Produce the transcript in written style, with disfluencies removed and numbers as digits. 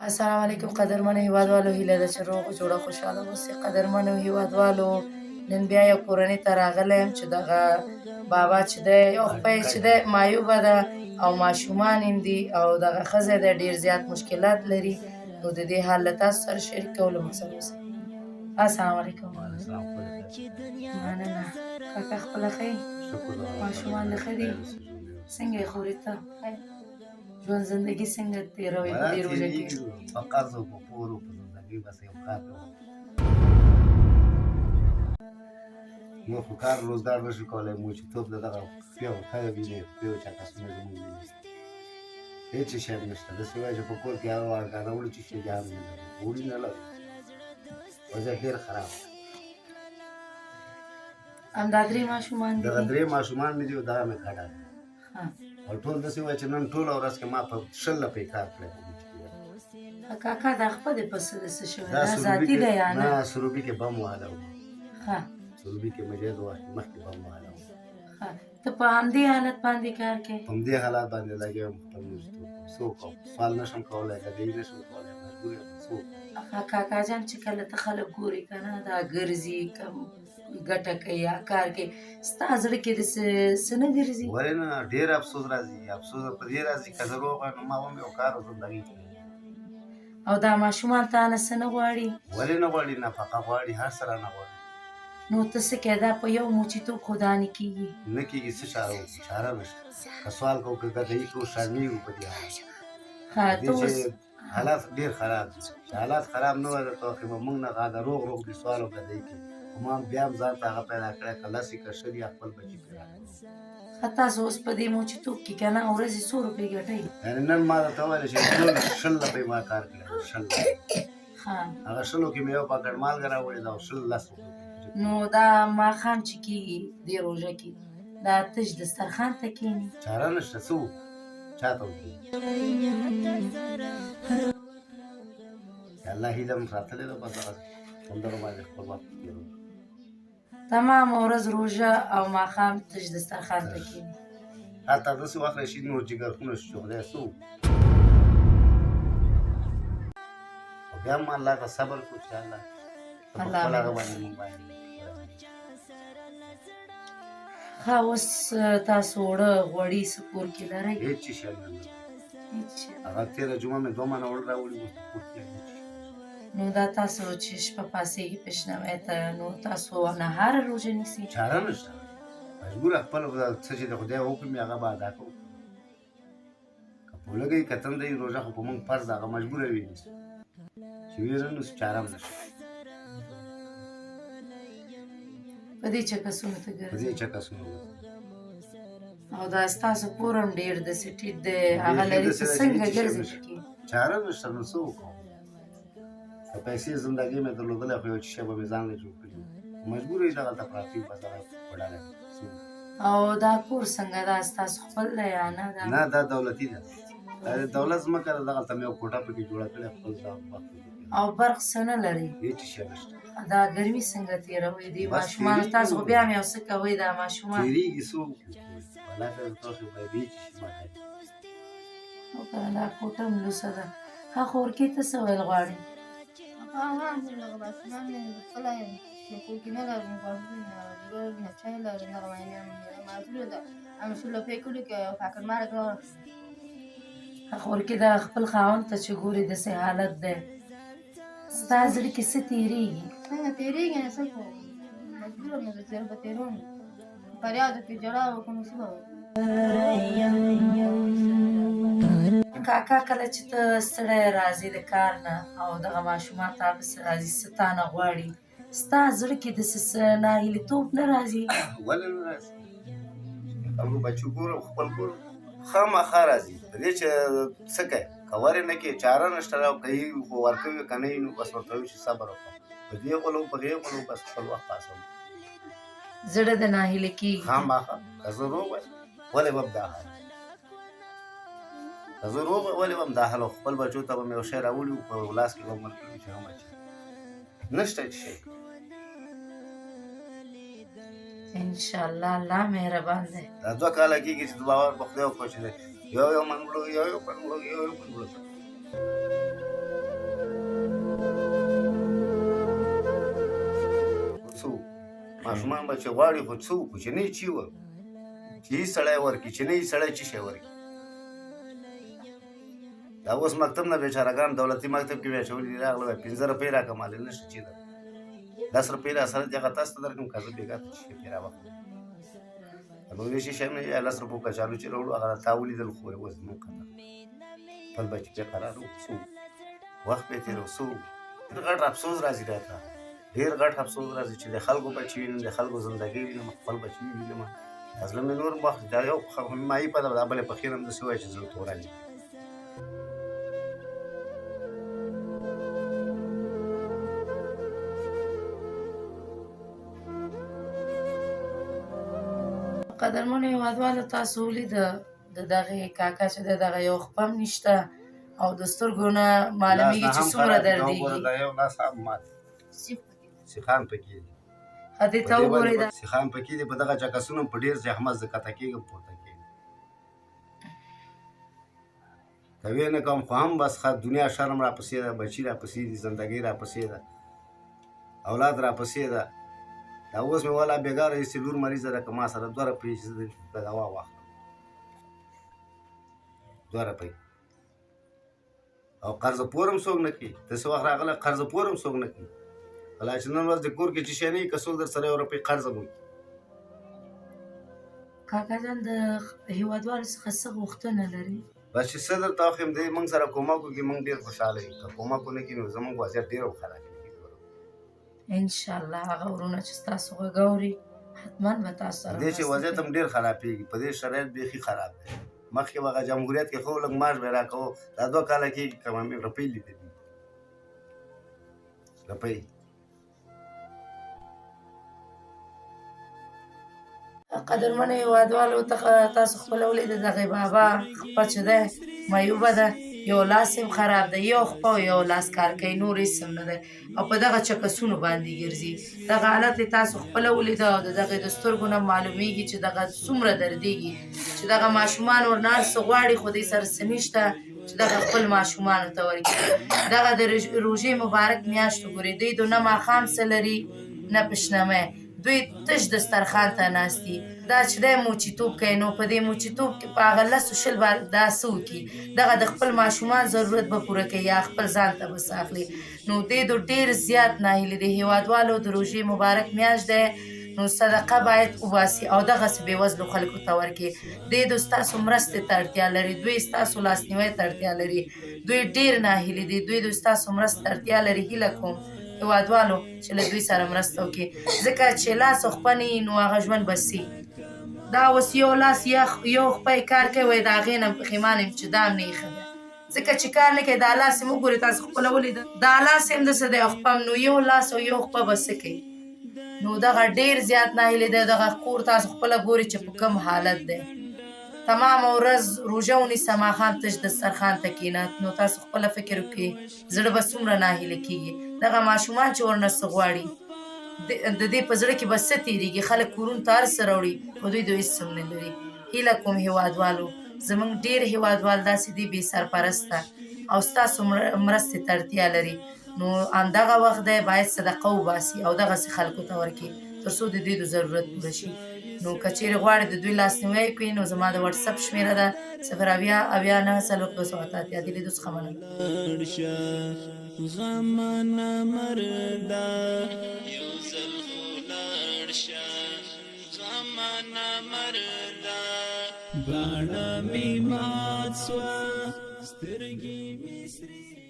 السلام علیکم قدرمنو هیوادوالو، هیله ده چې روغ جوړه خوشحاله اوسئ. قدرمنو هیوادوالو، نن بیا یو کورنۍ ته راغلی یم چې دغه بابا چې دی یو خپه یې چې دی معیوبه ده او ماشومان یې دي او دغه ښځی دی ډېر زیات مشکلات لري، نو د دې حال له تاسو سره شریک کولو له سره اوسئ. السلام علیکم. مننه. کاکا خپله ښه یې؟ ماشومان دې ښه دي؟ څنګه یې خورې ته؟ ژوند زندگی څنګه تېروې په دې روژه کې؟ په قرض او په پور او په زندګۍ بس یو کار کوم. نور خو کار روزګار نشو کولی، موجودتوب د دغه پیو کله وینې پیو چکسونه زموږ وینې هېڅ شی نشته. داسې وایي چې په کور کې هغه وارګانه وړي چې شی جام نه لري، وړي نه لري. وضعیت ډېر خراب دی. همدا درې ماشومان دي؟ دغه درې ماشومان مې دي او دغه مې کډه ده. او ټول داسې وایي چې نن ټوله ورځ کې ما په 10 لپې کار کړی. کاکا دا خپه دې په څه د څه شوی؟ دا ذاتي دی یا نه؟ نه، سروبي کې بم وهلی و. ښه. سروبي کې مجید واخلي مخکې بم وهلی و. ښه. ته په همدې حالت باندې کار کوې؟ په همدې حالات باندې لګیا یم. خپل موجودتوب څه وکړم؟ سوال نشم کولی، ګډوډي نشم کولی، مجبور یم. څه وکړم؟ کاکا جان چې کله ته خلک ګورې که نه دا ګرځي که ګټه کوي یا کار کوي، ستا زړه کې داسې څه نه ګرځي؟ ولې نه، ډېر افسوس راځي. افسوس په دې راځي که زه روغ یم نو ما هم یو کار او زندګي کوي. او دا ماشومان تا نه څه نه غواړي؟ ولې نه غواړي؟ نفقه غواړي، هر څه رانه غواړي. نو ته څه کوې؟ دا په یو موچیتوب خو دا نه کېږي. نه کېږي. څه چاره وکړو؟ چاره نشته. که سوال کوو که ګډوډي کوو شرمېږو په دې حالت. ښه. ته اوس حالات ډېر خراب دي. چې حالات خراب نه وای درته وښیم موږ نه غاده روغ دي سوال او ګډوډي کوي. خو ما بیا هم ځان ته هغه پیدا کړی که لس یې که شل یې خپل بچي پیدا کړي. ښه. تاسو اوس په دې موچیتوب کې که نه ورځې څو روپۍ ګټئ؟ یعنې نن ما درته وویل چې ټول 10 لپې ما کار کړی. 10 ښه. هغه 10 کې مې یو پاکټ مالګه راوړې ده او 10 روپۍ. نو دا ماښام چې کېږي دې روژه کې دا تش دسترخوان ته کښېني؟ چاره نشته. څه وکړو؟ چا ته وکړو؟ د الله هیله م ساتلې ده. بس هغه همدغه باندې خپل وخت تېروم. تمام ورځ روژه او ماښام تش دسترخوان ته کښېني؟ حتی داسې وخت راشي نور جګرخونه شو چې خدای څه وکړو. خو بیا هم الله ته صبر کړو چې الله ته په خپل هغه باندې موږ باندې. ښه. اوس تاسو اوړه غوړي څه کور کې لرئ؟ هېڅ شی نه لرو. هېڅ شی. هغه تېره جمعه مې 2 منه اوړه راوړي اوس په کور کې هېڅ شی. نو دا تاسو چې شپه پاڅېږي پیشنوی ته نو تاسو نهاره روژه نیسئ؟ چاره نشته. مجبوره خپل څه چې د خدای حکم وي هغه به ادا کوو. که په لږه یې که تنده یې روژه خو په موږ فرض ده، هغه مجبوره وي نیسو. چې ویره نو چاره هم نشته. په دې چکسونو ته په ګرځئ؟ دې چکسونو ګرځو. او دا ستاسو کور هم ډېر داسې ټیټ دی هغه لري چې څنګه ګرځئ پکې؟ چاره نشته. نو څه وکړو؟ که پیسې زندګۍ مې درلودلی خو یو شی به مې ځان له جوړ کړي. مجبور یې دغلته پراته یو بس دغه وډاله. او دا کور څنګه دا ستاسو خپل دی یا نه؟ نه، دا دولتي ده. دا د دولت ځمکه ده. دغلته مې یو کوټه پکې جوړه کړې خپل وخت. او برق څه نه لري؟ هېڅ شی نشته. دا ګرمي څنګه تېروئ دې ماشومانو؟ تاسو خو بیا هم یو څه کوئ دا ماشومان تېرېږي. څه وکړو؟ الله خیر تاسو باید هېڅ شي مه کوئ. او که دا کوټه هم لوڅه ده. ښه. خورکي ته څه ویل غواړې؟ دغه ماشومان مې خپله کور کې نه لرم، غوړي نه ډوډۍ نه چای لرم، دغه معذوره ده. همې 10 روپۍ کلو کې یو پاکټ مالګه راوړه. خورکي دا خپل خاوند ته چې ګورې داسې حالت دی ستا زړه کې څه تېرېږي؟ څنګه تېرېږي نه څه کوم؟ مجبوره یم زه به تېروم. فریاد وکړي ژړا وکړو نو څه به وکړو؟ کاکا کله چې ته ستړی راځې د کار نه او دغه ماشومان تا پسې راځي څه تا نه غواړي، ستا زړه کې داسې څه ناهیليتوب نه راځي؟ ولې نه راځي؟ خپلو بچو ګورم، خپل ګورم، خامخا راځي. په دې چې څه کوې؟ که ورې نه کړې چاره نشته. او که یې خو ورکوي که نه یې نو بس ورته وایي چې صبر وکړه. په دې غولو په دې غولو بس خپل وخت پاسوم. زړه د ناهیلي کېږي. خامخا که زه روغ وایم ولې به م دا حال؟ که زه روغ ولې به م دا حال؟ خپل بچو ته به مې یو شی راوړي وو په لاس کې به م ورکړي چې هم اچوي. نشته هېڅ شی. انشاءالله الله مهربان دی. دا 2 کاله کېږي چې باور په خدای وکړو چې یو من وړو، یو من وړو، یو من وړو. ماشومان به چې غواړي خو څه وکړو چې نه یې چی ورکړو چې یې سړی ورکړي چې نه یې سړی څه شی ورکړي دا اوس مکتب نه بیچارهګان دولتي مکتب کې بیا اچولي دي راغله وایي 15 روپۍ راکړه مالې نشته چې ده 10 روپۍ راسره دي هغه تاسو ته درکړم که زه بېګا ته چې شی راواخلم نو نشي شی نه یا 10 روپو کچالو چې راوړو هغه تا ولیدل خو اوس زموږ قدر خپل بچي پرې قرار وڅو وخت پې تېر وڅو ډېر غټ افسوس راځي راته ډېر غټ افسوس راځي چې د خلکو بچي وینم د خلکو زندګۍ وینم خپل بچي وینم زړه مې نور وخت دا یو مایي په دا بلې پخې هم داسې وایي چې زړه توراني قدرمنو هېوادوالو تاسو ولیده د دغې کاکا چې دی دغه یو خپه هم نشته او د سترګو نه معلومېږي چې څومره دردېږي دا یو لاس هم مات سیخان پکې دي دې ته وګورئ دا سیخان پکې دي په دغه چکسونو په ډېر زحمت زه کته کېږم پورته کېږم که ویې نه کوم خو هم بس دنیا شرم راپسې ده بچي راپسې دي زندګۍ راپسې ده اولاد راپسې ده دا اوس مې والا بېګاره ایستې لور مریضه ده که ما سره 2 روپۍ چې زه د دوا واخلم 2 روپۍ او قرض پور هم څوک نه کوي داسې وخت راغلی قرض پور هم څوک نه کوي ولا چې نن ورځ د کور کې چې شی نه وي که څوک در سره 1 روپۍ قرض هم وکړي کاکا جان د هېوادوالو څخه څه غوښتنه لري بس چې څه درته وښیم دی موږ سره کومک وکړي موږ ډېر خوشحاله یو که کومک ونه کړي نو زموږ وضعیت ډېر هم خراب کېږي انشاءالله هغه ورونه چې ستاسو غږ اوري حتما به تاسو سره دې چې وضعیت هم ډېر خرابېږي په دې شرایط بیخي خراب دی مخکې به هغه جمهوریت کې خو لږ معاش به یې راکوو دا 2 کاله کېږي که مې روپۍ لیدلي روپۍ قدرمنو هېوادوالو تاسو خپله ولیده دغې بابا خپه چې دی معیوبه ده یو لاس هم خراب دی یو خپه او یو لاس کار کوي نور هېڅ هم نه دی او په دغه چکسونو باندې ګرځي دغه حالت یې تاسو خپله ولیده او د دغې د سترګو نه معلومېږي چې دغه څومره دردېږي چې دغه ماشومان ورنه هر څه غواړي خو دې سره څه نشته چې دغه خپل ماشومانو ته ورکړي دغه د روژې مبارک میاشت وګورئ دوی د نه ماښام څه لري نه پشنمه دوی تش دسترخوان ته ناست دي دا چې دی موچیتوب کوي نو په دې موچیتوب کې په هغه 10 بار دا څه وکړي دغه د خپل ماشومان ضرورت به پوره کوي یا خپل ځان ته به څه اخلي نو دې د ډېر زیات ناهیلي د هېوادوالو د روژې مبارک میاشت دی نو صدقه باید وباسي او دغسې بېوزلو خلکو ته ورکړي دوی د ستاسو مرستې ته اړتیا لري دوی ستاسو لاسنیوی ته اړتیا لري دوی ډېر ناهیلي دي دوی د ستاسو مرستې ته اړتیا لري هیله کوم هېوادوالو چې له دوی سره مرسته وکړي ځکه چې لاس او خپه نه وي نو هغه ژوند به سي دا اوس یو لاس یو خپه کار کوي وایي د هغې نه پښیمانه یم چې دا هم نه یې ښه ده ځکه چې کار نه کوي دا لاس یې وګورئ تاسو خپله ولیده دا لاس یې هم داسې دی او خپه هم نو یو لاس او یو خپه به څه کوي نو دغه ډېر زیات ناهیلي دی دغه کور تاسو خپله ګورئ چې په کوم حالت دی تمامه ورځ روژه ونیسه ماښام تش دسترخوان ته کښېنه نو تاسو خپله فکر وکړئ زړه به څومره ناهیله کېږي دغه ماشومان چې ورنه څه غواړي د دې په زړه کې به څه تېرېږي خلک کورونو ته هر څه راوړي خو دوی د هېڅ هم نه لري هیله کوم هېوادوالو زموږ ډېر هېوادوال داسې دي بې سرپرسته او ستاسو مرستې ته اړتیا لري نو همدغه وخت دی باید صدقه وباسي او دغسې خلکو ته ورکړي تر څو د دوی د ضرورت پوره شي نو که چیرې غواړئ د دوی لاسنیوی کړئ نو زما د وټساپ شمېره ده 080 د لیدو څخه مننه زمانه مردا یو ځل خو لاړ شه زمانه مردا باڼه مې مات سوه سترګې مې سرې